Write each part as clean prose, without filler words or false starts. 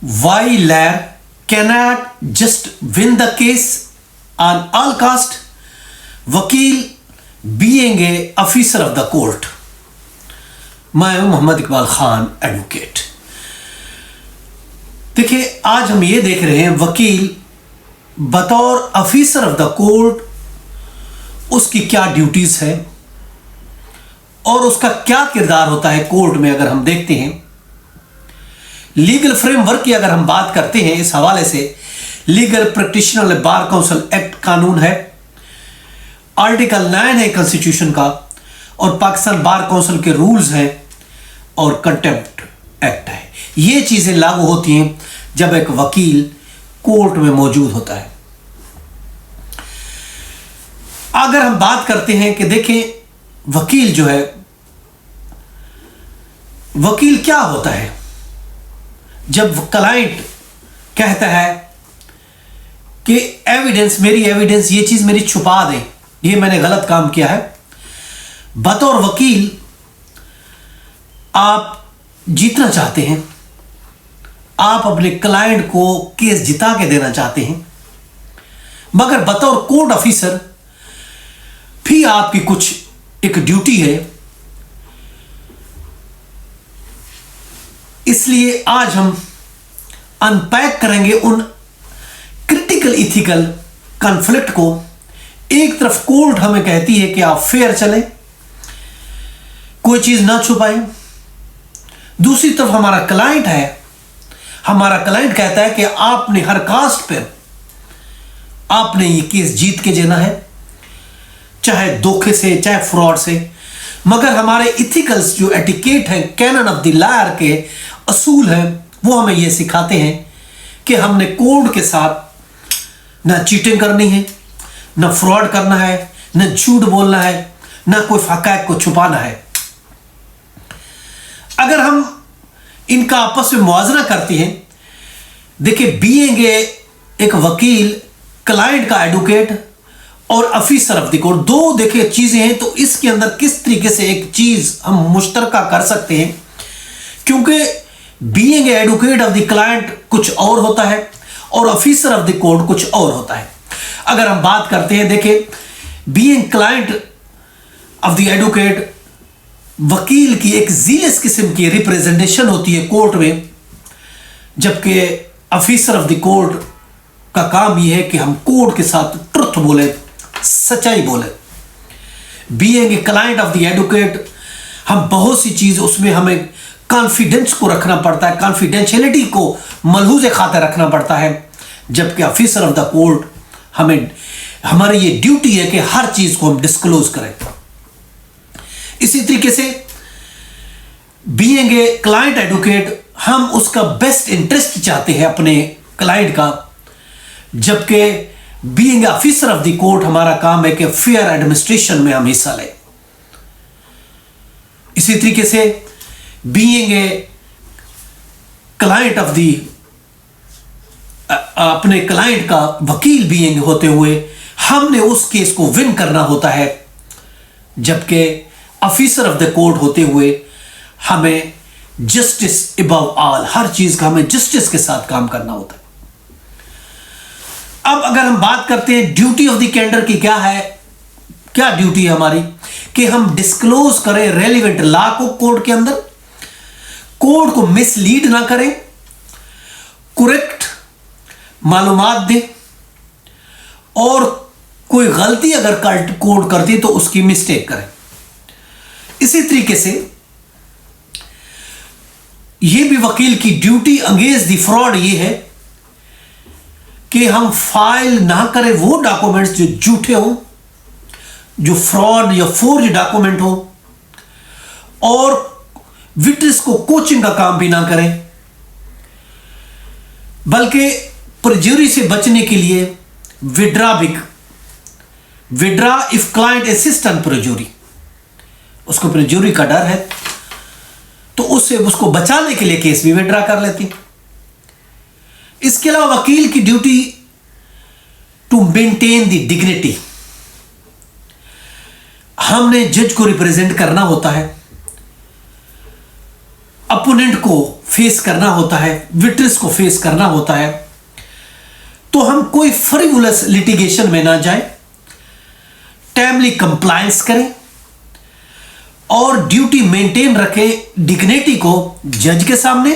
Why lawyer cannot just win the case on all cost? वकील being a officer of the court. मैं हूं Mohammad Iqbal Khan advocate. देखिए, आज हम ये देख रहे हैं वकील बतौर ऑफिसर ऑफ द कोर्ट उसकी क्या ड्यूटीज है और उसका क्या किरदार होता है कोर्ट में। अगर हम देखते हैं लीगल फ्रेमवर्क की, अगर हम बात करते हैं इस हवाले से, legal practitioner bar council act कानून है, आर्टिकल 9 है कॉन्स्टिट्यूशन का, और पाकिस्तान बार काउंसिल के रूल्स हैं और कंटेम्प्ट एक्ट है। ये चीजें लागू होती हैं जब एक वकील कोर्ट में मौजूद होता है। अगर हम बात करते हैं कि देखें वकील जो है, वकील क्या होता है? जब क्लाइंट कहता है कि एविडेंस, मेरी एविडेंस, ये चीज मेरी छुपा दें, ये मैंने गलत काम किया है, बतौर वकील आप जीतना चाहते हैं, आप अपने क्लाइंट को केस जिता के देना चाहते हैं, मगर बतौर कोर्ट ऑफिसर भी आपकी कुछ एक ड्यूटी है। इसलिए आज हम अनपैक करेंगे उन क्रिटिकल इथिकल कॉन्फ्लिक्ट को। एक तरफ कोर्ट हमें कहती है कि आप फेयर चलें, कोई चीज ना छुपाएं, दूसरी तरफ हमारा क्लाइंट है, हमारा क्लाइंट कहता है कि आपने हर कास्ट पर आपने ये केस जीत के देना है, चाहे धोखे से, चाहे फ्रॉड से। मगर हमारे इथिकल्स जो एटिकेट है, कैनन ऑफ द लॉयर के असूल हैं, वो हमें ये सिखाते हैं कि हमने कोर्ट के साथ ना चीटिंग करनी है, ना फ्रॉड करना है, ना झूठ बोलना है, ना कोई हक़ाइक़ को छुपाना है। अगर हम इनका आपस में मुआवजा करते हैं, देखिए बीइंग एक वकील, क्लाइंट का एडवोकेट और ऑफिसर ऑफ द कोर्ट, दो देखिए चीजें हैं, तो इसके अंदर किस तरीके से एक चीज हम मुश्तरका कर सकते हैं, क्योंकि being advocate of the client कुछ और होता है और ऑफिसर ऑफ द कोर्ट कुछ और होता है। अगर हम बात करते हैं, देखिए being client of the advocate, वकील की एक जीलस किस्म की रिप्रेजेंटेशन होती है कोर्ट में, जबकि ऑफिसर ऑफ द कोर्ट का काम यह है कि हम कोर्ट के साथ ट्रुथ बोले, सच्चाई बोले। Being a client of the advocate, हम बहुत सी चीज उसमें हमें कॉन्फिडेंस को रखना पड़ता है, कॉन्फिडेंशियलिटी को मलहूज़े खातिर रखना पड़ता है, जबकि ऑफिसर ऑफ द कोर्ट हमें, हमारी ये ड्यूटी है कि हर चीज को हम डिस्क्लोज करें। इसी तरीके से बीइंग ए क्लाइंट एडवोकेट, हम उसका बेस्ट इंटरेस्ट चाहते हैं अपने क्लाइंट का, जबकि being officer of the court हमारा काम है कि फेयर एडमिनिस्ट्रेशन में हम हिस्सा लें। इसी तरीके से being a client of the, अपने क्लाइंट का वकील बीइंग होते हुए हमने उस केस को विन करना होता है, जबकि ऑफिसर ऑफ द कोर्ट होते हुए हमें जस्टिस अबव ऑल, हर चीज का हमें जस्टिस के साथ काम करना होता है। अब अगर हम बात करते हैं ड्यूटी ऑफ द कैंडर की, क्या है, क्या ड्यूटी है हमारी, कि हम डिस्क्लोज करें रेलिवेंट लॉ को कोर्ट के अंदर, कोर्ट को मिसलीड ना करें, करेक्ट मालूमात दें, और कोई गलती अगर कोर्ट करती तो उसकी मिस्टेक करें। इसी तरीके से यह भी वकील की ड्यूटी अगेंस्ट द फ्रॉड ये है कि हम फाइल ना करें वो डॉक्यूमेंट्स जो झूठे हों, जो फ्रॉड या फोर्ज डॉक्यूमेंट हो, और विटनेस को कोचिंग का काम भी ना करें, बल्कि परजुरी से बचने के लिए withdraw if client assist on परजुरी, उसको परजुरी का डर है तो उसको बचाने के लिए केस भी विड्रा कर लेती। इसके अलावा वकील की duty to maintain the dignity, हमने जज को रिप्रेजेंट करना होता है, अपोनेंट को फेस करना होता है, विटनेस को फेस करना होता है, तो हम कोई फ्रिवुलस लिटिगेशन में ना जाए, टाइमली कंप्लायंस करें और ड्यूटी मेंटेन रखें डिग्निटी को जज के सामने,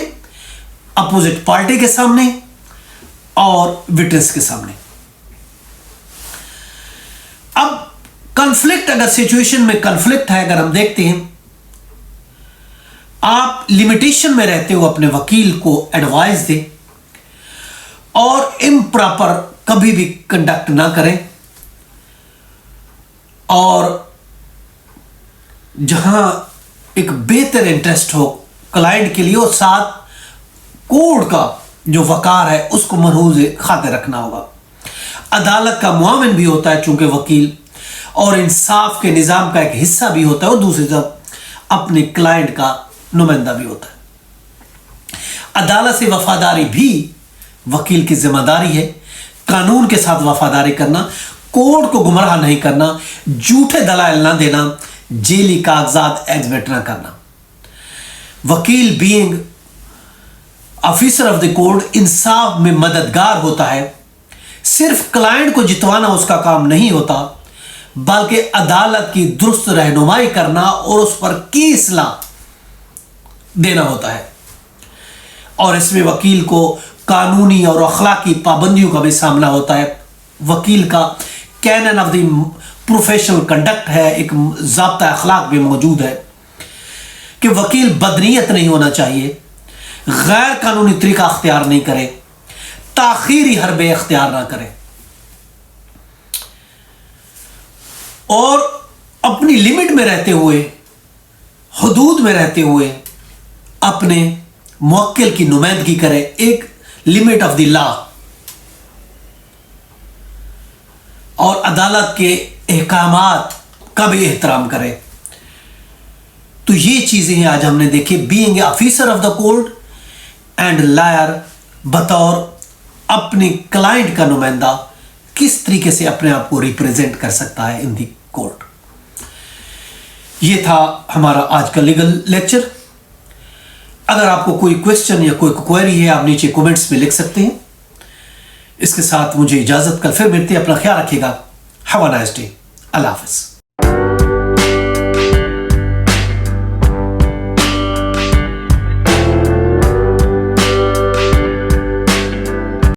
अपोजिट पार्टी के सामने और विटनेस के सामने। अब कॉन्फ्लिक्ट, अगर सिचुएशन में कॉन्फ्लिक्ट है, अगर हम देखते हैं, आप लिमिटेशन में रहते हो, अपने वकील को एडवाइस दें और इम्प्रॉपर कभी भी कंडक्ट ना करें, और जहां एक बेहतर इंटरेस्ट हो क्लाइंट के लिए और साथ कोर्ट का जो वकार है उसको मरहूज खाते रखना होगा। अदालत का मुआविन भी होता है चूंकि वकील, और इंसाफ के निज़ाम का एक हिस्सा भी होता है, और दूसरी तरफ अपने क्लाइंट का नुमाइंदा भी होता है। अदालत से वफादारी भी वकील की जिम्मेदारी है, कानून के साथ वफादारी करना, कोर्ट को गुमराह नहीं करना, झूठे दलाइल ना देना, जेली कागजात एग्जिबिट ना करना। वकील being officer of the court इंसाफ में मददगार होता है। सिर्फ क्लाइंट को जितवाना उसका काम नहीं होता, बल्कि अदालत की दुरुस्त रहनुमाई करना और उस पर केस ला देना होता है। और इसमें वकील को कानूनी और अखलाकी पाबंदियों का भी सामना होता है। वकील का canon of the professional conduct है, एक ज़ाब्ता अखलाक भी मौजूद है कि वकील बदनीयत नहीं होना चाहिए, गैर कानूनी तरीका अख्तियार नहीं करे, ताखीरी हरबे अख्तियार ना करे और अपनी लिमिट में रहते हुए, हदूद में रहते हुए अपने मुवक्किल की नुमाइंदगी करे, एक लिमिट ऑफ द लॉ, और अदालत के अहकामात का भी एहतराम करे। तो ये चीजें हैं आज हमने देखी। Being a officer of the court and lawyer, बतौर अपने क्लाइंट का नुमाइंदा किस तरीके से अपने आप को रिप्रेजेंट कर सकता है इन दी कोर्ट। ये था हमारा आज का लीगल लेक्चर। अगर आपको कोई क्वेश्चन या कोई क्वेरी है, आप नीचे कमेंट्स में लिख सकते हैं। इसके साथ मुझे इजाजत, कल फिर मिलते हैं। अपना ख्याल रखिएगा। Have a nice day. Allah Hafiz.